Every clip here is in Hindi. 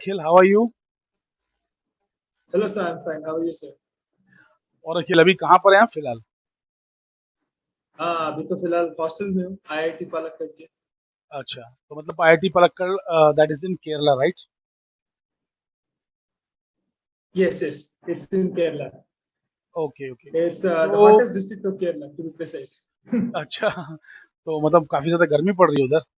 Akhil, how are you? Hello, sir. I'm fine. How are you, sir? और अखिल अभी कहाँ पर हैं आप फिलहाल? हाँ, अभी तो फिलहाल हॉस्टल में हूँ, आईआईटी पालक करके। अच्छा, तो मतलब IIT Palakkad, that is in Kerala, right? Yes, yes. It's in Kerala. Okay okay. It's so the hottest district of Kerala, to be precise. अच्छा, तो मतलब काफी ज्यादा गर्मी पड़ रही है उधर।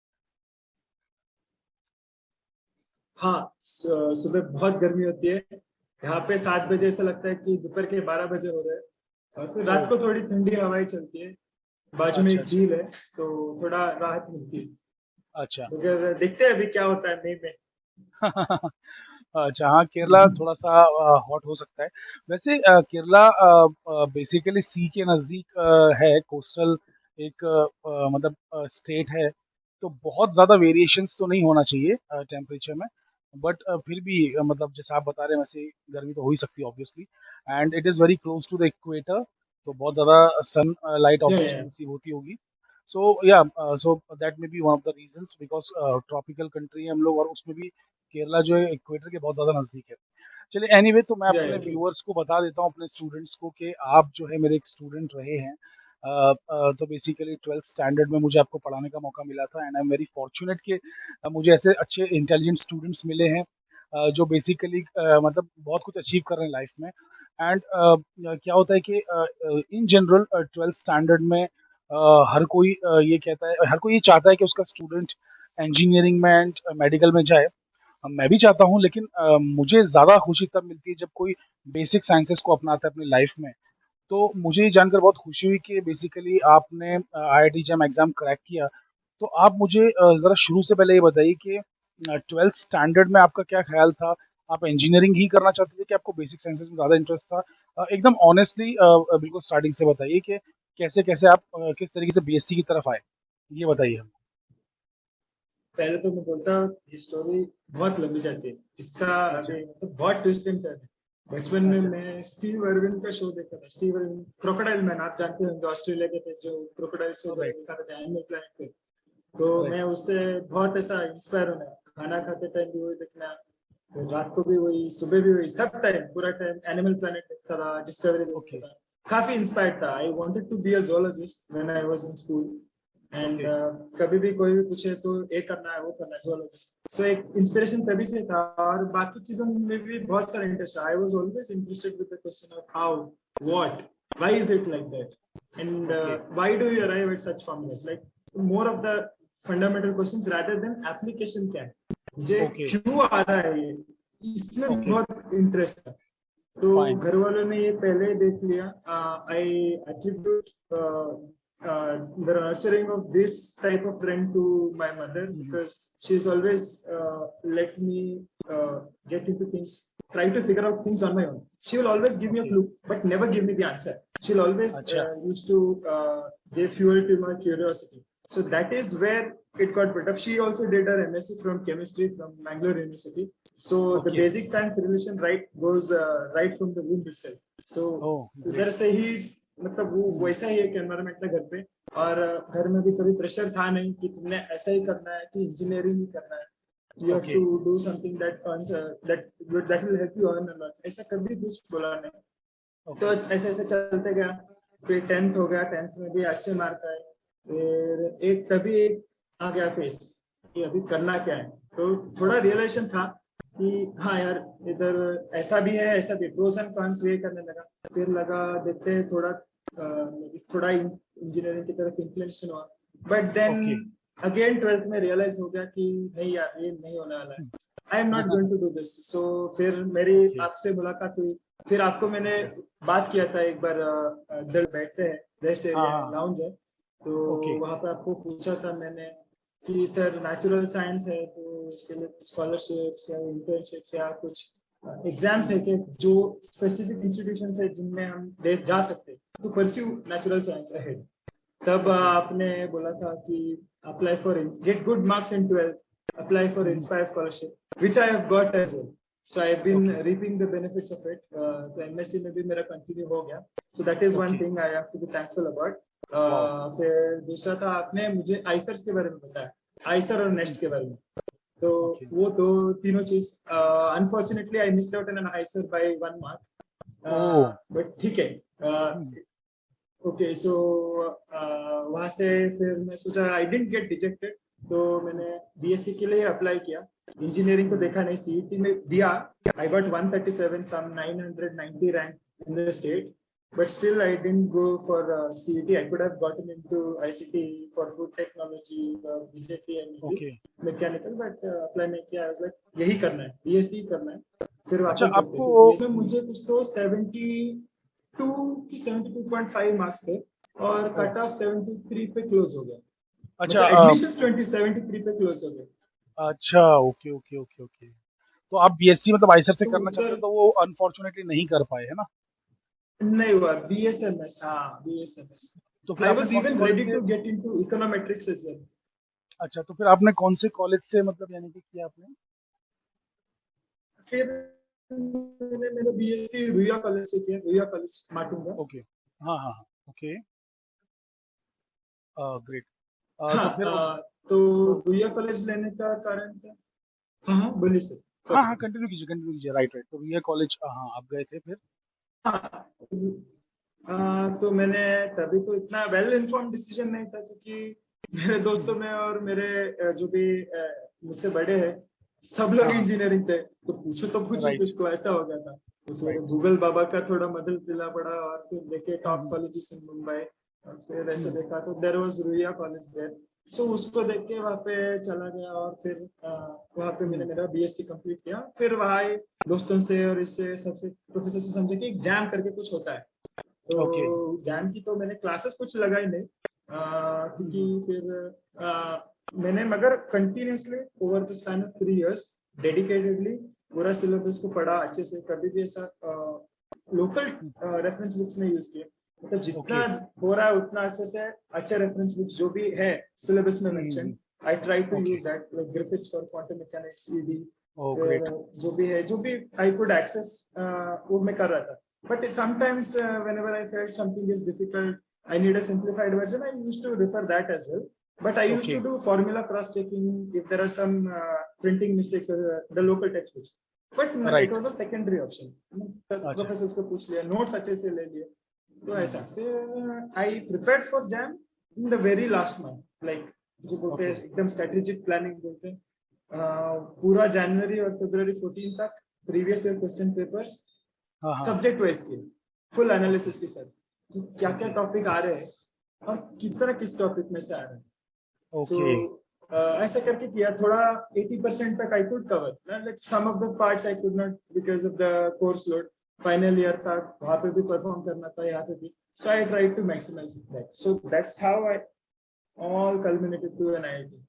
हाँ, सुबह बहुत गर्मी होती है। यहाँ पे 7 बजे ऐसा लगता है कि दोपहर के 12 बजे हो रहे हैं। और फिर ओ, रात को थोड़ी ठंडी हवाएं चलती है। बाजू में अच्छा एक अच्छा झील है, तो थोड़ा राहत मिलती है। अच्छा। मगर देखते हैं अभी क्या होता है मई में। अच्छा हाँ, केरला थोड़ा सा हॉट हो सकता है। वैसे केरला बेसिकली सी के नज़दीक है, कोस्टल एक मतलब स्टेट है। तो बहुत ज़्यादा वेरिएशंस तो नहीं होना चाहिए टेम्परेचर में। बट फिर भी मतलब जैसे आप बता रहे हैं वैसे गर्मी तो हो ही सकती है obviously. And it is very close to the equator, तो बहुत ज़्यादा सन लाइट ऑब्वियसली या रिसीव होती होगी। सो या so that may be one of the reasons, because tropical country है हम लोग, और उसमें भी केरला जो है इक्वेटर के बहुत ज़्यादा नज़दीक है। चलिए एनीवे, तो मैं अपने ट्रू। व्यूअर्स को बता देता हूँ, अपने स्टूडेंट्स को, कि आप जो है मेरे एक स्टूडेंट रहे हैं। तो बेसिकली ट्वेल्थ स्टैंडर्ड में मुझे आपको पढ़ाने का मौका मिला था, and I am very fortunate कि मुझे ऐसे अच्छे इंटेलिजेंट स्टूडेंट्स मिले हैं जो बेसिकली मतलब बहुत कुछ अचीव कर रहे हैं लाइफ में। एंड क्या होता है कि इन जनरल ट्वेल्थ स्टैंडर्ड में हर कोई ये कहता है, हर कोई ये चाहता है कि उसका स्टूडेंट इंजीनियरिंग में एंड मेडिकल में जाए। मैं भी चाहता हूँ, लेकिन मुझे ज़्यादा खुशी तब मिलती है जब कोई बेसिक साइंसेस को अपनाता है अपनी लाइफ में। तो मुझे ये जानकर बहुत खुशी हुई कि बेसिकली आपने आईआईटी जैम एग्ज़ाम क्रैक किया। तो आप मुझे ज़रा शुरू से पहले ये बताइए कि ट्वेल्थ स्टैंडर्ड में आपका क्या ख्याल था? आप इंजीनियरिंग ही करना चाहते थे कि आपको बेसिक साइंसेस में ज़्यादा इंटरेस्ट था? एकदम ऑनेस्टली बिल्कुल स्टार्टिंग से बताइए कि कैसे-कैसे आप किस तरीके से बीएससी की तरफ आए? ये बताइए हमको। पहले तो मैं बोलता हूँ ये स्टोरी बहुत लंबी जाती है। इसका अच्छा, आगे मतलब बहुत ट्विस्ट एंड टर्न है। बचपन में अच्छा। मैं स्टीव अर्विन का शो देखता था। स्टीव अर्विन क्रोकोडाइल मैन, आप जानते होंगे, ऑस्ट्रेलिया के थे जो क्रोकोडाइल्स वगैरह राइट, दिखाते थे एनिमल प्लैनेट पे। तो राइट। मैं उससे बहुत ऐसा इंस्पायर होना, खाना खाते टाइम भी वही देखना, फिर रात को भी वही, सुबह भी वही, सब टाइम पूरा टाइम एनिमल प्लैनेट देखता था, डिस्कवरी देखता ओके, था। काफी इंस्पायर्ड था। I wanted to be a zoologist when I was in school. And okay, कभी भी कोई भी पूछे तो ये करना है वो करना है, zoologist। सो एक इंस्पिरेशन तभी से था। और बाकी चीजों में भी बहुत सारा इंटरेस्ट है। I was always interested with the question of how, what, why is it like that, and okay, why do you arrive at such formulas, like more of the fundamental questions rather than application क्या है, मुझे ओके, क्यों आ रहा है ये, इसमें ओके, बहुत इंटरेस्ट था। तो फाइन। घर वालों ने ये पहले देख लिया। आई attribute the nurturing of this type of friend to my mother, hmm, because she's always let me get into things, try to figure out things on my own. She will always give me a okay, clue but never give me the answer. She'll always अच्छा, used to give fuel to my curiosity. So that is where it got built up. She also did her MSc from chemistry from Mangalore University. So the okay, basic science relation right goes right from the womb itself. So ओह! उधर ग्रेट। से ही मतलब वो हुँ, वैसा ही एक एनवायरमेंट था घर पे। और घर में भी कभी प्रेशर था नहीं कि तुमने ऐसा ही करना है कि इंजीनियरिंग ही करना है। You have okay, to do something that earns that will help you earn a lot, ऐसा कभी कुछ बोला नहीं। तो ओके, ऐसे ऐसे चलते गया। फिर टेंथ हो गया, टेंथ में भी अच्छे मार्क आए। फिर एक तभी एक आ गया फेस कि अभी करना क्या है। तो थोड़ा ओके, रियलाइजेशन था कि हाँ यार, इधर ऐसा भी है ऐसा भी, प्रोस एंड कॉन्स वे करने लगा। फिर लगा देखते हैं थोड़ा थोड़ा इंजीनियरिंग की तरफ इंक्लिनेशन हुआ। But then okay. Again twelfth में रियलाइज हो गया कि नहीं यार, ये नहीं होने वाला है। Hmm, I am not going to do this. So फिर मेरी ओके, आपसे मुलाकात हुई। फिर आपको मैंने अच्छा। बात किया था एक बार, दल बैठते हैं, रेस्ट हाँ, एरिया है, हाँ, लाउंज है, तो ओके, वहाँ पे आपको पूछा था मैंने कि सर नेचुरल साइंस है तो उसके लिए स्कॉलरशिप्स या इंटर्नशिप्स या कुछ एग्जाम्स है हुँ, कि जो स्पेसिफिक इंस्टीट्यूशन है जिनमें हम दे जा सकते हैं to pursue natural science ahead. तब ओके, आपने बोला था कि apply for get good marks in 12th, apply for um, inspire scholarship which I have got as well. So I have been okay, reaping the benefits of it. तो एमएससी में भी मेरा कंटिन्यू हो गया। So that is one okay, thing I have to be thankful about. Wow! फिर दूसरा था, आपने मुझे आईसर्स के बारे में बताया, आईसर और नेस्ट के बारे में। तो Okay. वो दो तीनों चीज unfortunately I missed out in an IISER by 1 Oh. Mark, but ठीक है। Hmm. ओके सो वहां से फिर मैं सोचा आई डिडंट गेट रिजेक्टेड, तो मैंने बीएससी के लिए अप्लाई किया। इंजीनियरिंग को देखा नहीं, सीईटी में दिया। I got 137 some 990 rank in the state, but still I didn't go for CET. I could have gotten into ICT for food technology or BJP and maybe Okay. mechanical, but apply नहीं किया। I was like यही करना है, BSc करना है, फिर अच्छा वापस देखते आपको हैं। BSc में मुझे कुछ तो 72 की 72.5 मार्क्स थे और ओ, कट ऑफ 73 पे क्लोज हो गया। अच्छा मतलब एडमिशंस 73 पे क्लोज हो गए। अच्छा ओके ओके ओके ओके। तो आप बीएससी मतलब आइसर से तो करना चाहते उधर थे तो वो अनफॉर्चुनेटली नहीं कर पाए है ना? नहीं हुआ। BSMS, हाँ BSMS। तो फिर I आपने was कौन से even कॉलेज ready से? to get into econometrics as well. अच्छा तो फिर आपने कौन से कॉलेज से मतलब यानी कि किया आपने? फिर मैंने मेरा बीएससी रुइया कॉलेज से किया, रुइया कॉलेज माटुंगा। ओके। हाँ हाँ हाँ ओके। ग्रेट। हाँ तो फिर उस तो तो रुइया कॉलेज लेने का कारण था। हाँ हाँ बोलिए सर। हाँ हाँ कंटिन्यू कीजिए राइट राइट। तो ये कॉलेज हाँ आप गए थे फिर? हाँ तो मैंने तभी तो इतना वेल इन्फॉर्म डिसीजन नहीं था, क्योंकि मेरे दोस्तों में और मेरे जो भी मुझसे बड़े हैं सब लोग हाँ हाँ इंजीनियरिंग थे, तो पूछो राइट। किसको, ऐसा हो गया था। तो फिर राइट। गूगल बाबा का थोड़ा मदद लेना पड़ा और फिर देखे टॉप कॉलेजेस इन मुंबई, और फिर ऐसे हम्म, देखा तो there was Ruia college there. So उसको देख के वहाँ पे चला गया और फिर वहाँ पे मैंने हम्म, मेरा बीएससी कंप्लीट किया। फिर वहाँ दोस्तों से और इससे सबसे प्रोफेसर से समझे कि एग्जाम करके कुछ होता है। ओके। तो जैम की तो मैंने क्लासेस कुछ लगाई नहीं, क्योंकि फिर मैंने मगर continuously over the span of 3 years dedicatedly पूरा सिलेबस को पढ़ा अच्छे से। कभी भी ऐसा लोकल रेफरेंस बुक्स नहीं यूज किए, मतलब जितना ओके। हो रहा है उतना अच्छे से अच्छे रेफरेंस बुक्स जो भी है सिलेबस में mention, I try to okay. Use that, like Griffiths for quantum mechanics, ED, oh फिर ग्रेट। जो भी आई कुड एक्सेस वो मैं कर रहा था। But sometimes whenever I felt something is difficult, I need a simplified version, I used to refer that as well. But I used okay to do formula cross-checking if there are some printing mistakes or the local textbooks. But it right. was a secondary option. अच्छा। Professors को पूछ लिया, notes अच्छे से ले लिए, तो हम्म, ऐसा। फिर I prepared for JAM in the very last month, like जो बोलते हैं ओके। एकदम strategic planning बोलते हैं। पूरा जनवरी और फरवरी 14 तक प्रीवियस ईयर क्वेश्चन पेपर्स हाँ हाँ सब्जेक्ट वाइज के फुल ओके एनालिसिस के साथ कि क्या क्या ओके टॉपिक आ रहे हैं और कितना किस टॉपिक में से आ रहे हैं। सो ओके ऐसा करके किया थोड़ा। 80% तक I could cover, like some of the parts I could not because of the course load. Final year था, वहां पे भी परफॉर्म करना था, यहाँ पे भी। So I try to maximise that, so that's how I all culminated to an IIT.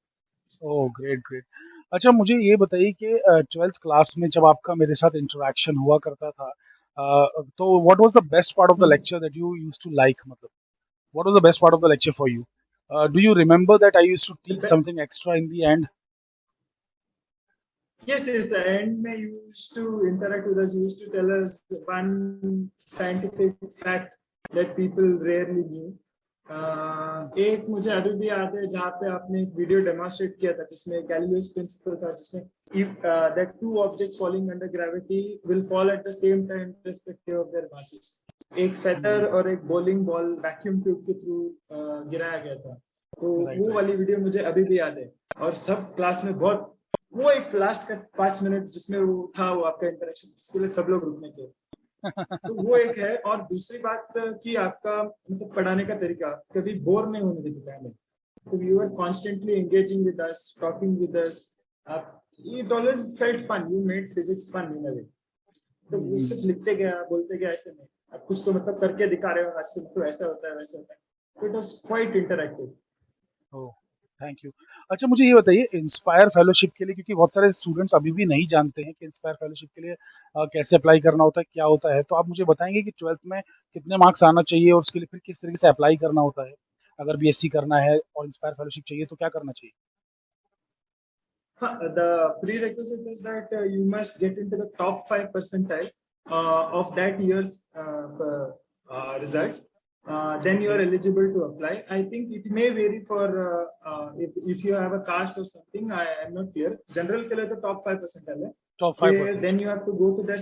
Oh great great. अच्छा मुझे ये बताइए कि ट्वेल्थ क्लास में जब आपका मेरे साथ इंटरेक्शन हुआ करता था तो what was the best part of the lecture that you used to like मतलब what was the best part of the lecture for you? Do you remember that I used to teach something extra in the end? Yes, yes, and may used to interact with us, used to tell us one scientific fact that people rarely knew. एक मुझे अभी भी याद है जहाँ पे आपने एक वीडियो डेमोन्स्ट्रेट किया था जिसमें गैलीलियोस प्रिंसिपल था, जिसमें if that two objects falling under gravity will fall at the same time irrespective of their masses. एक फेदर और एक बॉलिंग बॉल वैक्यूम ट्यूब के थ्रू गिराया गया था। तो राइट वो राइट। वाली वीडियो मुझे अभी भी याद है, और सब क्लास में बहुत, वो एक लास्ट का 5 मिनट जिसमें वो था, वो आपका इंटरेक्शन, जिसके लिए सब लोग रुकने थे। तो वो एक है। और दूसरी बात कि आपका मतलब पढ़ाने का तरीका कभी बोर नहीं होने देता हमें। तो you are constantly engaging with us, talking with us. आप it always felt fun, you made physics fun in a way. तो वो सिर्फ लिखते गया बोलते गया ऐसे नहीं, आप कुछ तो मतलब करके दिखा रहे हो, आज से तो ऐसा होता है वैसा होता है। तो it was quite interactive. Oh thank you. अच्छा मुझे ये बताइए इंस्पायर फेलोशिप के लिए, क्योंकि बहुत सारे स्टूडेंट्स अभी भी नहीं जानते हैं कि इंस्पायर फेलोशिप के लिए कैसे अप्लाई करना होता है, क्या होता है, तो आप मुझे बताएंगे कि ट्वेल्थ में कितने मार्क्स आना चाहिए और उसके लिए फिर किस तरीके से अप्लाई करना होता है अगर बीएससी करना है और इंस्पायर फेलोशिप चाहिए तो क्या करना चाहिए? The prerequisite is that you must get into the top 5 percentile of that year's results. then you are Okay. eligible to apply. I think it may vary for if you have a caste or something. I am not clear. General के लिए तो top 5% है. Top फिर 5%. then you have to go to their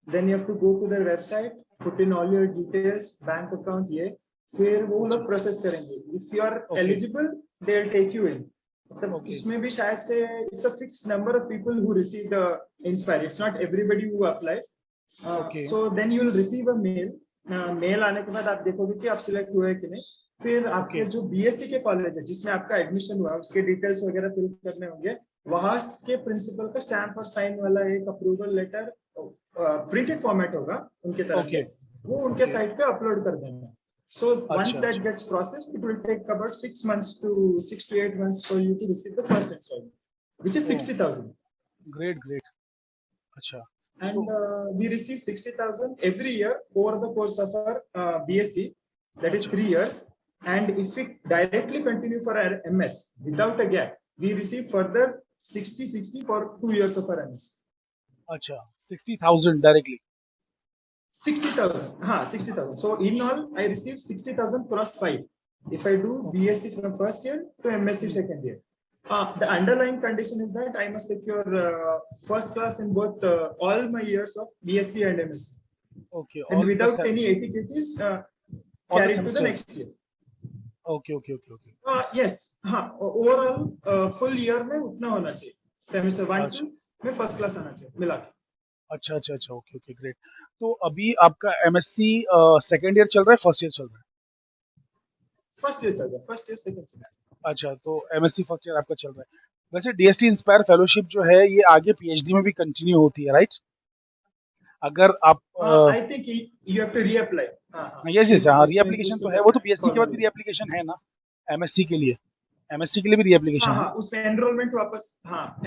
then you have to go to their website, put in all your details, bank account ये. फिर वो लोग process करेंगे. If you are Okay. eligible, they'll take you in. तब Okay. उसमें भी शायद से it's a fixed number of people who receive the Inspire. It's not everybody who applies. Okay. So then you will receive a mail. Mail आने के बाद आप देखोगे कि आप सिलेक्ट हुए कि नहीं. फिर आपके Okay. जो बीएससी के कॉलेज है जिसमें आपका एडमिशन हुआ उसके डिटेल्स वगैरह फिल करने होंगे. वहां के प्रिंसिपल का स्टैम्प और साइन वाला एक अप्रूवल लेटर प्रिंटेड फॉर्मेट होगा उनके तरफ Okay. से. वो उनके Okay. साइट पे अपलोड कर देना. So once अच्छा, that अच्छा. gets processed, it will take about 6 to 8 months for you to receive the first installment, which is Oh. 60,000. Great, great. अच्छा. And we receive 60,000 every year over the course of our BSc, that is 3 years. And if we directly continue for our MS without a gap, we receive further 60 for 2 years of our MS. अच्छा, 60,000 directly. 60,000. 60,000. So in all, I receive 60,000 plus 5. If I do BSc from first year to MSc second year. The underlying condition is that I must secure first class in both all my years of BSc and MSc. Okay. And without any ATKTs carried to the next year. Okay. Yes. Overall full year में उतना होना चाहिए. Semester 1 अच्छा. 2 में first class आना चाहिए मिला के. अच्छा. Okay, great. तो अभी आपका एमएससी सेकेंड ईयर चल रहा है, फर्स्ट ईयर चल रहा है? फर्स्ट ईयर चल रहा है. First year second semester. अच्छा, तो एमएससी फर्स्ट ईयर आपका चल रहा है. वैसे डीएसटी इंस्पायर फेलोशिप जो है ये आगे पीएचडी में भी कंटिन्यू होती है, राइट? अगर आप I think you have to reapply. Yes, हाँ, रीएप्लीकेशन तो है. वो तो बीएससी के बाद भी रीएप्लीकेशन है ना एमएससी के लिए? एमएससी के लिए भी रीएप्लीकेशन है. उसमें एनरोलमेंट वापस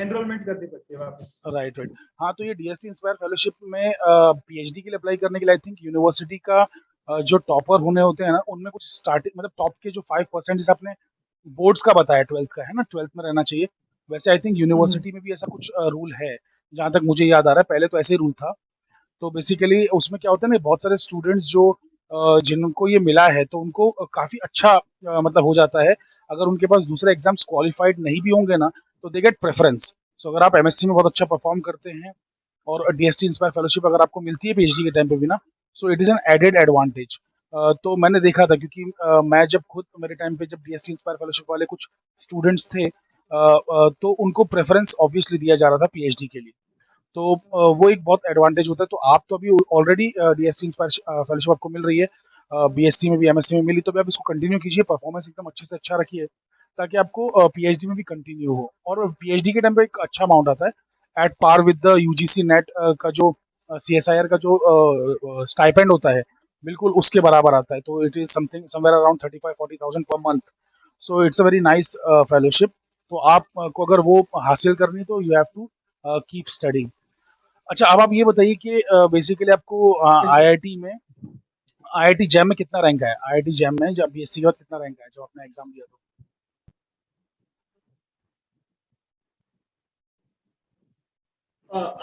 एनरोलमेंट करनी पड़ती है वापस. राइट. हाँ, तो ये डीएसटी इंस्पायर फेलोशिप में पीएचडी के लिए अप्लाई करने के लिए आई थिंक यूनिवर्सिटी का जो टॉपर होने होते हैं ना उनमें कुछ स्टार्टिंग मतलब टॉप के जो 5% जैसे आपने बोर्ड्स का बताया 12th का है ना, 12th में रहना चाहिए. वैसे आई थिंक यूनिवर्सिटी में भी ऐसा कुछ रूल है जहाँ तक मुझे याद आ रहा है. पहले तो ऐसे ही रूल था. तो बेसिकली उसमें क्या होता है ना, बहुत सारे स्टूडेंट्स जो जिनको ये मिला है तो उनको काफी अच्छा मतलब हो जाता है. अगर उनके पास दूसरे एग्जाम्स क्वालिफाइड नहीं भी होंगे ना तो दे गेट प्रेफरेंस. सो अगर आप एमएससी में बहुत अच्छा परफॉर्म करते हैं और डीएसटी इंस्पायर फेलोशिप अगर आपको मिलती है पीएचडी के टाइम पे भी ना, so it is an added advantage. तो मैंने देखा था क्योंकि मैं जब खुद मेरे टाइम पे जब डीएसटी इंस्पायर फेलोशिप वाले कुछ स्टूडेंट्स थे तो उनको प्रेफरेंस ऑब्वियसली दिया जा रहा था पीएचडी के लिए. तो वो एक बहुत एडवांटेज होता है. तो आप तो अभी ऑलरेडी डीएसटी इंस्पायर फेलोशिप आपको मिल रही है, बीएससी में भी एमएससी में मिली, तो भी आप इसको कंटिन्यू कीजिए, परफॉर्मेंस एकदम अच्छे से अच्छा रखिए ताकि आपको पीएचडी में भी कंटिन्यू हो. और पीएचडी के टाइम पे एक अच्छा अमाउंट आता है at par with the UGC NET का जो सीएसआईआर का जो स्टाइपेंड होता है बिल्कुल उसके बराबर आता है. तो it is something somewhere around 35-40,000 per month. So it's a very nice fellowship. तो आप को अगर वो हासिल करनी है तो you have to keep studying. अच्छा, अब आप ये बताइए कि बेसिकली आपको आईआईटी जैम में कितना रैंक है? आईआईटी जैम में जब बीएससी के बाद कितना रैंक है जो आपने एग्जाम दिया था?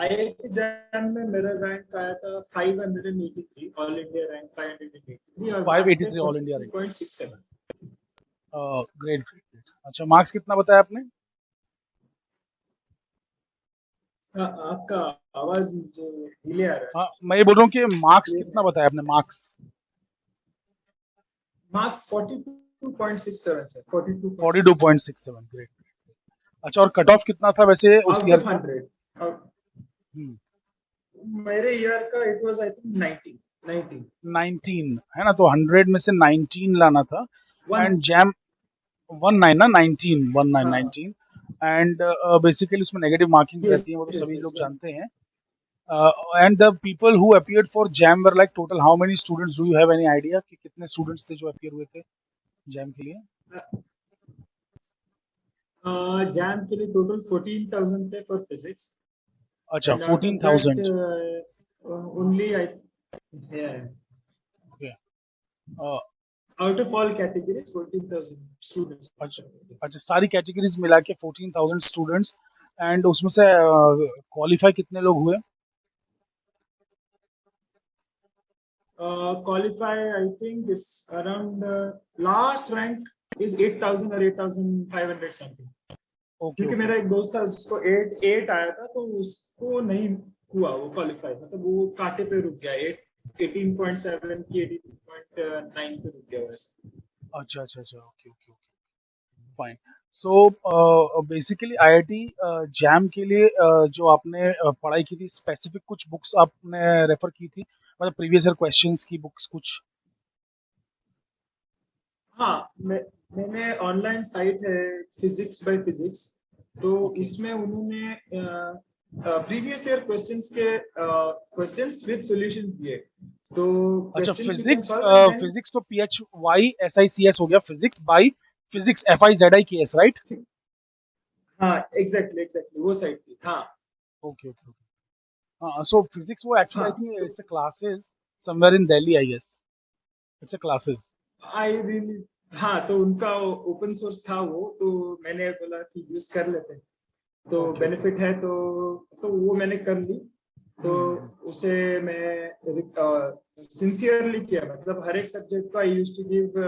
आईआईटी जैम में मेरा रैंक आया था 583. ऑल इंडिया रैंक 583 और 583 ऑल इंडिया रैंक. 42.67. ग्रेट. अच्छा, मार्क्स कितना बताया आपने? आपका आवाज जो डिले आ रहा है. हाँ, मैं ये बोल रहा हूँ कि मार्क्स कितना बताया आपने? Marks 42.67 sir. 42.67. ग्रेट. अच्छा, और कट ऑफ कितना था वैसे उस ईयर का? 100. मेरे ईयर का इट वाज आई थिंक 19 है ना, तो 100 में से 19 लाना था. एंड जैम 19 ना, 19 एंड बेसिकली उसमें नेगेटिव मार्किंग्स रहती हैं, वो तो सभी लोग जानते हैं. And the people who appeared for jam were like total how many students? Do you have any idea कि कितने स्टूडेंट्स थे जो अपीयर हुए थे जैम के लिए? जैम के लिए टोटल 14,000 थे फॉर फिजिक्स. अच्छा, 14,000. Only I out of all categories 14,000 students. अच्छा, सारी कैटेगरीज मिला के 14,000 स्टूडेंट्स. एंड उसमें से क्वालिफाई कितने लोग हुए? qualify, I think it's around last rank is 8,000 or 8,500 something. Okay क्योंकि ओके मेरा एक दोस्त था जिसको 8 आया था, तो उसको नहीं हुआ वो क्वालिफाई, मतलब वो कांटे पे रुक गया, 18.7 की 18.9 पे रुक गया वैसे। अच्छा अच्छा अच्छा okay okay okay fine so basically IIT jam के लिए जो आपने पढ़ाई की थी स्पेसिफिक कुछ बुक्स आपने रेफर की थी मतलब प्रीवियस ईयर क्वेश्चंस की बुक्स कुछ हाँ, मैंने ऑनलाइन साइट है फिजिक्स बाय फिजिक्स, तो ओके उसमें उन्होंने प्रीवियस ईयर क्वेश्चंस के क्वेश्चंस विद सॉल्यूशंस दिए, तो अच्छा questions you can physics solve and then. Physics तो PHYSICS हो गया physics by physics FIZIKS right हाँ, एग्जैक्टली एग्जैक्टली वो साइट थी, हाँ। ओके ओके ओके हाँ सो फिजिक्स वो एक्चुअली हाँ आई थिंक तो it's a classes somewhere in Delhi I guess it's a classes I really, हाँ तो उनका ओपन सोर्स था वो, तो मैंने बोला कि यूज कर लेते हैं, तो ओके ओके बेनिफिट है, तो वो मैंने कर ली। तो हम्म उसे मैं सिंसियरली किया, मतलब हर एक सब्जेक्ट को I use to give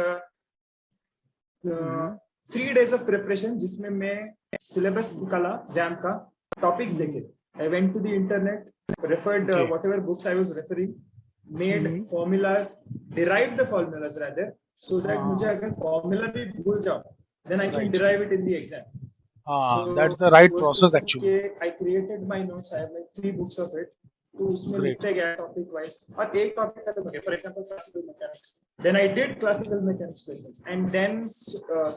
hmm 3 days of preparation, जिसमें मैं सिलेबस निकाला जैम का, टॉपिक्स देखे, I went to the internet, referred okay whatever books I was referring, made hmm formulas, derived the formulas rather, so हाँ that मुझे हाँ अगर फॉर्मूला भी भूल जाऊं, then I can right derive it in the exam. So हाँ दैट्स द राइट वो प्रोसेस सब एक्चुअली के I created my notes, I have like 3 books of it, तो उसमें ग्रेट लिखते गया टॉपिक वाइज, और एक टॉपिक खत्म हो गया, for example classical mechanics, then I did classical mechanics questions and then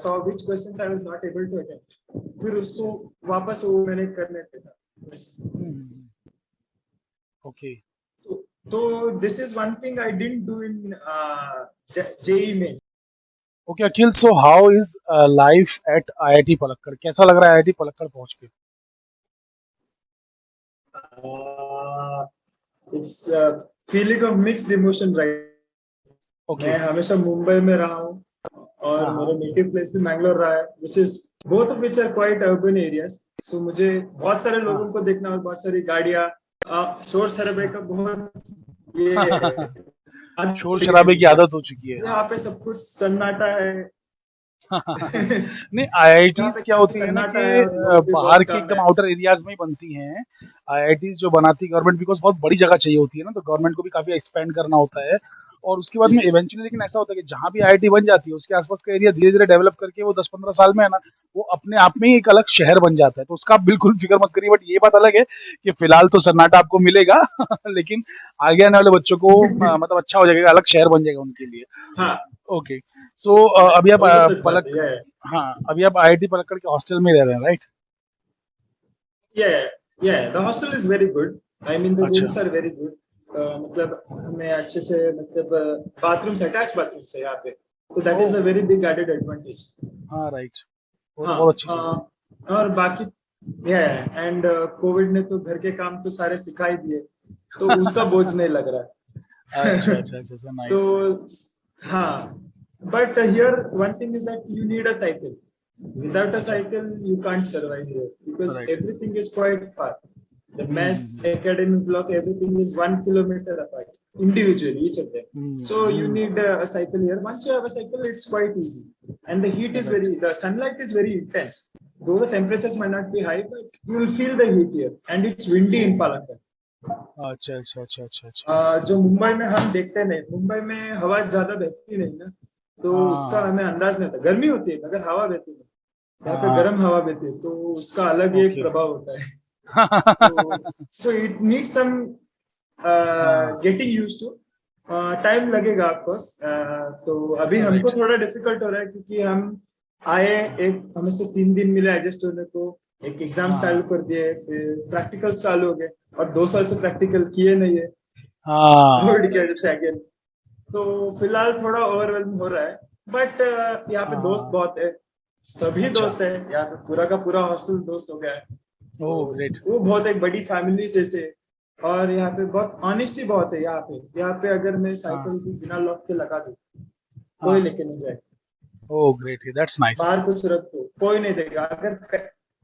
saw which questions I was not able to attempt, फिर उसको वापस वो मैंने करने पे था वैसे। ओके तो this is one thing I didn't do in JEE में। Okay Akhil so how is life at IIT Palakkad कैसा लग रहा है IIT पलक्कड़ पहुंच के it's feeling of mixed emotion, right. Okay मैं हमेशा मुंबई में रहा हूँ, और हाँ मेरा हाँ नेटिव प्लेस भी मैंगलोर रहा है, which is both of which are quite urban areas, so मुझे बहुत सारे लोगों को देखना और बहुत सारी गाड़ियाँ, शोर शराबे का बहुत ये हाँ आदत शोर लगी शराबे हुई की है। आदत हो चुकी है हाँ यहाँ पे सब कुछ सन्नाटा है। नहीं यहाँ IITs पे क्या काफी होती है ना कि सन्नाटा है और लोग भी बाहर बहुत के कम एकदम है। आउटर एरियाज में ही बनती हैं IITs जो बनाती है गवर्नमेंट बिकॉज बहुत बड़ी जगह चाहिए होती है ना तो गवर्नमेंट को भी काफी एक्सपेंड करना होता है और उसके बाद में यस यस। इवेंचुअली लेकिन ऐसा होता है कि जहां भी IIT बन जाती है उसके आसपास का एरिया धीरे धीरे डेवलप करके वो 10-15 साल में है ना वो अपने आप में ही एक अलग शहर बन जाता है तो उसका आप बिल्कुल फिक्र मत करिए बट ये बात अलग है कि फिलहाल तो सन्नाटा आपको मिलेगा लेकिन आगे आने वाले बच्चों को मतलब अच्छा हो जाएगा अलग शहर बन जाएगा उनके लिए हाँ, ओके सो अभी आप वो तो सच बात पलक है। हाँ अभी आप IIT पलक्कड़ के हॉस्टल में रह रहे हैं right yeah, yeah, the hostel is very good. I mean, the अच्छा rooms are very good. मतलब हमें अच्छे से, मतलब bathrooms, attached bathrooms है यहाँ पे, तो that oh is a very big added advantage. हाँ राइट वो तो हाँ, बहुत अच्छी चीज है और बाकी एंड कोविड ने तो घर के काम तो सारे सिखा ही दिए, तो उसका बोझ नहीं लग रहा अच्छा है। अच्छा अच्छा अच्छा तो नाइस नाइस हाँ, but here one thing is that you need a cycle. Without a अच्छा cycle, you can't survive here because right everything is quite far. The mess, academic block, everything is 1 kilometer apart, individually, each of them. So you need a cycle here. Once you have a cycle, it's quite easy. And the heat is right the sunlight is very intense. Though the temperatures might not be high, but you will feel the heat here. And it's windy oh in Palakkad. अच्छा अच्छा अच्छा अच्छा अच्छा जो मुंबई में हम देखते नहीं, मुंबई में हवा ज्यादा बहती नहीं ना, तो उसका हाँ हमें अंदाज नहीं होता। गर्मी होती है मगर हवा बहती है, यहाँ पे हाँ गर्म हवा बहती है, तो उसका अलग ही एक ओके प्रभाव होता है। तो सो इट नीड्स सम हाँ गेटिंग यूज्ड टू, टाइम लगेगा ऑफकोर्स। तो अभी हमको राइट थोड़ा डिफिकल्ट हो रहा है, क्योंकि हम आए, एक हमें से 3 दिन मिले एडजस्ट होने को, एक एग्जाम चालू हाँ कर दिए, फिर प्रैक्टिकल चालू हो गए, और 2 साल से प्रैक्टिकल किए नहीं है हाँ कोविड की वजह राइट से अगेन। तो फिलहाल थोड़ा ओवरवेलम हो रहा है, बट यहाँ पे दोस्त हाँ बहुत है, सभी अच्छा दोस्त है यहाँ पे, पूरा का पूरा हॉस्टल दोस्त हो गया है, ओ तो ग्रेट वो बहुत एक बड़ी फैमिली से। और यहाँ पे बहुत ऑनेस्टी बहुत है यहाँ पे अगर मैं हाँ साइकिल भी बिना लॉक के लगा दूँ, कोई हाँ लेके नहीं जाए, ओ ग्रेट दैट्स नाइस बाहर कुछ रख दो कोई नहीं देगा, अगर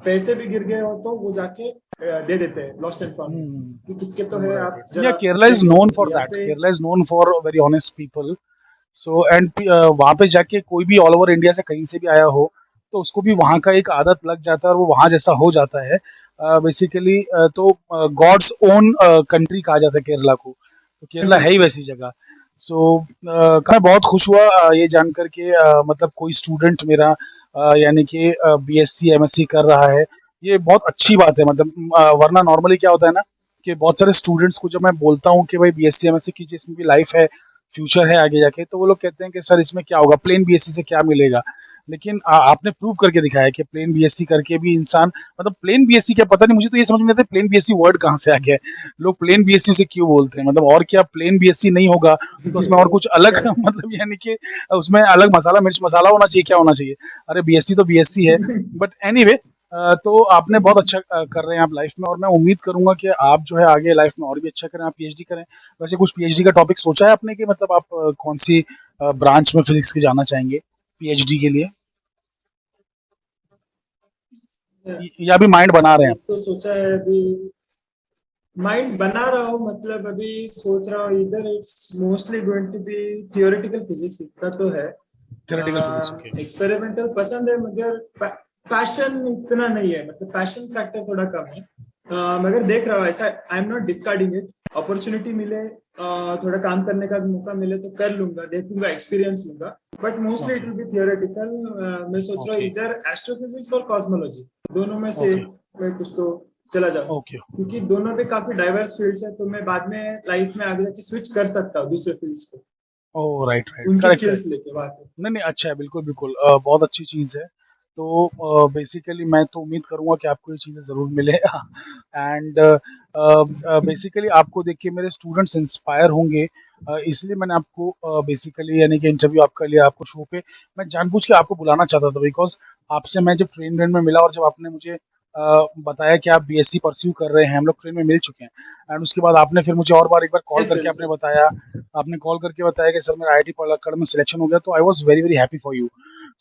पैसे भी गिर गए हो तो वो जाके दे देते हैं लॉस्ट एंड फाउंड कि किसके तो है, राइट आप राइट। या जरा केरला इज चेक कर नोन लो फॉर या दैट, पे। Kerala is known for very honest people. So and वहां पे जाके कोई भी ऑल ओवर इंडिया से कहीं से भी आया हो तो उसको भी वहां का एक आदत लग जाता है और वो वहां जैसा हो जाता है बेसिकली। तो गॉड्स ओन कंट्री कहा जाता है केरला को, तो केरला है ही वैसी जगह। सो मैं बहुत खुश हुआ ये जान करके मतलब कोई स्टूडेंट मेरा यानी कि बीएससी एमएससी कर रहा है, ये बहुत अच्छी बात है। मतलब वरना नॉर्मली क्या होता है ना कि बहुत सारे स्टूडेंट्स को जब मैं बोलता हूँ कि भाई बीएससी एमएससी कीजिए, इसमें भी लाइफ है, फ्यूचर है आगे जाके, तो वो लोग कहते हैं कि सर इसमें क्या होगा, प्लेन बीएससी से क्या मिलेगा। लेकिन आपने प्रूव करके दिखाया कि प्लेन बीएससी करके भी इंसान, मतलब प्लेन बीएससी क्या, पता नहीं, मुझे तो ये समझ में नहीं आता प्लेन बीएससी वर्ड कहाँ से आ गया है, लोग प्लेन बीएससी से क्यों बोलते हैं, मतलब और क्या प्लेन बीएससी नहीं होगा तो उसमें और कुछ अलग मतलब यानी कि उसमें अलग मसाला मिर्च मसाला होना चाहिए, क्या होना चाहिए, अरे बीएससी तो बीएससी है। बट एनीवे तो आपने बहुत अच्छा कर रहे हैं आप लाइफ में, और मैं उम्मीद करूंगा कि आप जो है आगे लाइफ में और भी अच्छा करें, आप पीएचडी करें। वैसे कुछ पीएचडी का टॉपिक सोचा है आपने कि मतलब आप कौन सी ब्रांच में फिजिक्स की जाना चाहेंगे पीएचडी के लिए, या अभी माइंड बना रहे हैं एक तो सोचा है अभी, माइंड बना रहा हूँ, मतलब अभी सोच रहा हूँ इधर it's mostly going to be theoretical physics, इतना तो है। Theoretical physics? ओके। एक्सपेरिमेंटल पसंद है मगर पैशन इतना नहीं है, मतलब पैशन फैक्टर थोड़ा कम है। मगर देख रहा हूँ ऐसा, आई am not discarding it, opportunity मिले थोड़ा काम करने का मौका मिले तो कर लूंगा, देखूंगा, एक्सपीरियंस लूंगा, but mostly it okay will be theoretical. मैं सोच रहा हूँ ओके इधर एस्ट्रोफिजिक्स और कॉस्मोलॉजी दोनों में से ओके मैं कुछ तो चला जाऊँ, ओके। क्योंकि दोनों पे काफी डाइवर्स फील्ड्स है, तो मैं बाद में लाइफ में आगे जाके स्विच कर सकता हूँ दूसरे फील्ड्स को, ओह राइट राइट, उनकी करेक्ट करेक्ट। स्किल्स लेके वहां पे। नहीं नहीं, अच्छा है, बिल्कुल बिल्कुल, बहुत अच्छी चीज़ है। तो बेसिकली मैं तो उम्मीद करूंगा कि आपको ये चीज़ें ज़रूर मिले एंड बेसिकली आपको देख के मेरे स्टूडेंट्स इंस्पायर होंगे, इसलिए मैंने आपको बेसिकली यानी कि इंटरव्यू आपका लिया, आपको शो पे मैं जानबूझ के आपको बुलाना चाहता था, बिकॉज आपसे मैं जब ट्रेन व्रेन में मिला और जब आपने मुझे बताया कि आप बीएससी परस्यू कर रहे हैं, हम लोग ट्रेन में मिल चुके हैं, एंड उसके बाद आपने फिर मुझे और बार एक बार कॉल यस करके यस आपने बताया, आपने कॉल करके बताया कि सर मेरा आईआईटी पलक्कड़ में सिलेक्शन हो गया, तो I was very very happy for you.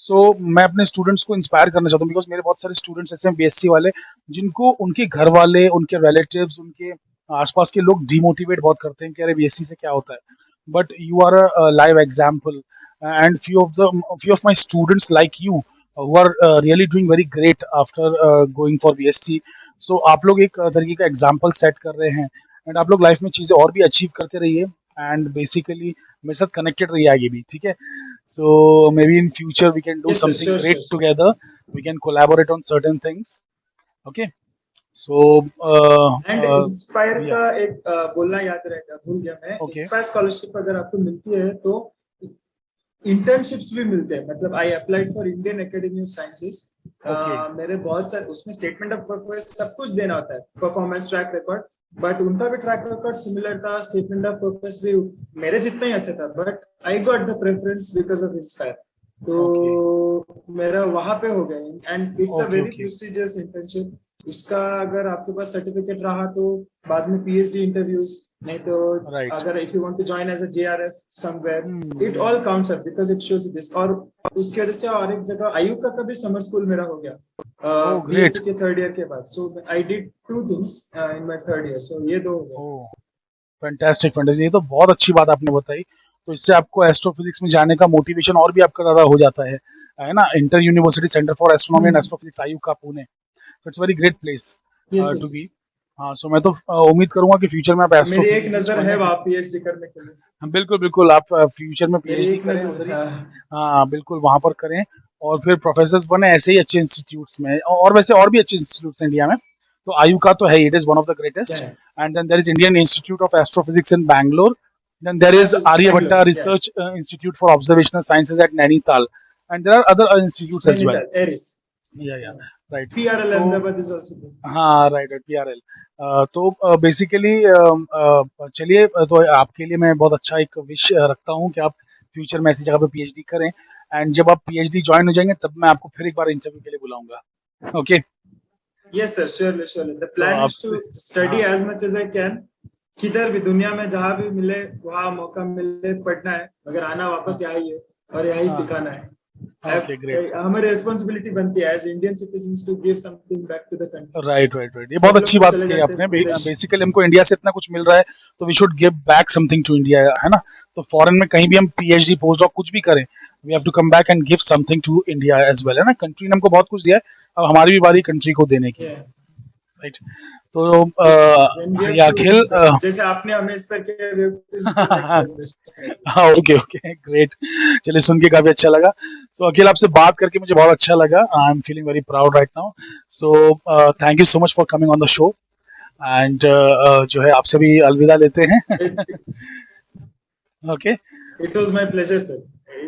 So मैं अपने स्टूडेंट्स को इंस्पायर करना चाहता हूँ, बिकॉज मेरे बहुत सारे स्टूडेंट्स ऐसे हैं बीएससी वाले जिनको उनके घर वाले, उनके रिलेटिव्स, उनके आसपास के लोग डिमोटिवेट बहुत करते हैं कि अरे बीएससी से क्या होता है, but you are a live example, and few of my students like you who are really doing very great after going for BSc. So आप लोग एक तरीके का एग्जाम्पल सेट कर रहे हैं, एंड आप लोग लाइफ में चीज़ें और भी अचीव करते रहिए, एंड बेसिकली मेरे साथ कनेक्टेड रहिए आगे भी, ठीक है। So maybe in future we can do yes sir, something sure great sure sure. Together, we can collaborate on certain things, okay. So and inspire या का एक बोलना याद रहेगा, भूल गया मैं, ओके इंस्पायर स्कॉलरशिप अगर आपको मिलती है तो इंटर्नशिप्स भी मिलते हैं, मतलब I applied for Indian academy of sciences. Okay मेरे बहुत सारे उसमें स्टेटमेंट ऑफ पर्पस सब कुछ देना होता है, परफॉर्मेंस ट्रैक रिकॉर्ड, बट उनका भी ट्रैक रिकॉर्ड सिमिलर था, स्टेटमेंट ऑफ पर्पस भी मेरे जितना ही अच्छा था, but I got the preference because of inspire. Okay तो मेरा वहां पे हो गया, and it's a okay very okay prestigious internship. उसका अगर आपके पास सर्टिफिकेट रहा तो बाद में पीएचडी इंटरव्यूज, नहीं तो राइट। अगर if you want to join as a JRF somewhere, it all counts up because it shows this. और उसकी वजह से और एक जगह आयुका का भी समर स्कूल मेरा हो गया ओह बीएससी ग्रेट। के थर्ड ईयर के बाद, so I did two things in my third year, so ये दो हो गए। ओह फैंटास्टिक फैंटास्टिक, ये तो बहुत अच्छी बात आपने बताई। तो इससे आपको एस्ट्रोफिजिक्स में जाने का मोटिवेशन और भी आपका ज़्यादा हो जाता है ना। Inter university centre for astronomy and astrophysics IUCAA Pune, तो it's very great place yes to yes. B. हाँ, सो मैं तो उम्मीद करूंगा कि फ्यूचर में आप मेरी एक एस्ट्रोफिजिसिस्ट नजर है बने। वहां पीएचडी करने के लिए, हाँ, बिल्कुल बिल्कुल, आप फ्यूचर में मेरी पीएचडी एक करें नजर, उधर ही। हाँ। हाँ बिल्कुल, वहां पर करें और फिर प्रोफेसर्स बने ऐसे ही अच्छे इंस्टीट्यूट्स में, और वैसे और भी अच्छे इंस्टीट्यूट्स हैं इंडिया में। तो आयुका तो है, it is one of the क्या ग्रेटेस्ट, है? And then there is Indian Institute of Astrophysics in Bangalore, then there is Aryabhatta Bangalore क्या है? Research Institute for Observational Sciences at Nainital, and there are other institutes as well. Nainital ARIES, Yeah, right. PRL तो अहमदाबाद इज आल्सो देयर। हाँ राइट राइट, पीआरएल। तो बेसिकली चलिए, तो आपके लिए मैं बहुत अच्छा एक विश रखता हूँ कि आप फ्यूचर में ऐसी जगह पे पीएचडी करें, एंड जब आप पीएचडी ज्वाइन हो जाएंगे तब मैं आपको फिर एक बार इंटरव्यू के लिए बुलाऊंगा, okay. Yes sir, surely surely, the तो प्लान इज टू आपसे, स्टडी हाँ as much as I can, किधर भी दुनिया में जहां भी मिले, वहां मौका मिले पढ़ना है, मगर आना हाँ वापस यहाँ ही है और यहाँ ही हाँ सिखाना है। Okay, great. हमारी रिस्पॉन्सिबिलिटी बनती है as Indian citizens to give something back to the country. Right right right, ये सब बहुत लोग अच्छी तो बात चले कही जाते आपने। हैं विदेश। बेसिकली हमको इंडिया से इतना कुछ मिल रहा है, तो we should give back something to India, है ना। तो फॉरेन में कहीं भी हम पीएचडी पोस्ट डॉक कुछ भी करें, we have to come back and give something to India as well, है ना। कंट्री ने हमको बहुत कुछ दिया है, अब हमारी भी बारी कंट्री को देने की, Yeah. राइट। तो Then we have या to अखिल, inspire. जैसे आपने हमें इंस्पायर किया, we have to inspire next generation. Okay okay great, चलिए सुन के काफी अच्छा लगा। तो अखिल आपसे बात करके मुझे बहुत अच्छा लगा, I am feeling very proud right now. So thank you so much for coming on the show, and जो है आपसे भी अलविदा लेते हैं। Okay It was my pleasure, sir.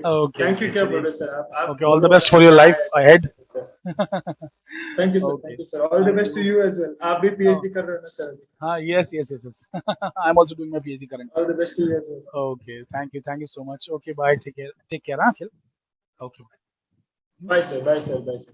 Okay Thank you, okay, क्या चलिए, बोले सर आप ओके, ऑल द दोनों बेस्ट फॉर योर लाइफ ऐसे ahead. Thank you, sir. Okay, Thank you, sir. All the best to you as well. आप भी PhD कर रहे हो ना सर? हाँ, yes yes yes yes, I am also doing my PhD current. All the best to you as well. Okay, thank you so much. Okay bye, take care हाँ Akhil. Okay. Bye, sir. Bye, sir. Bye, sir.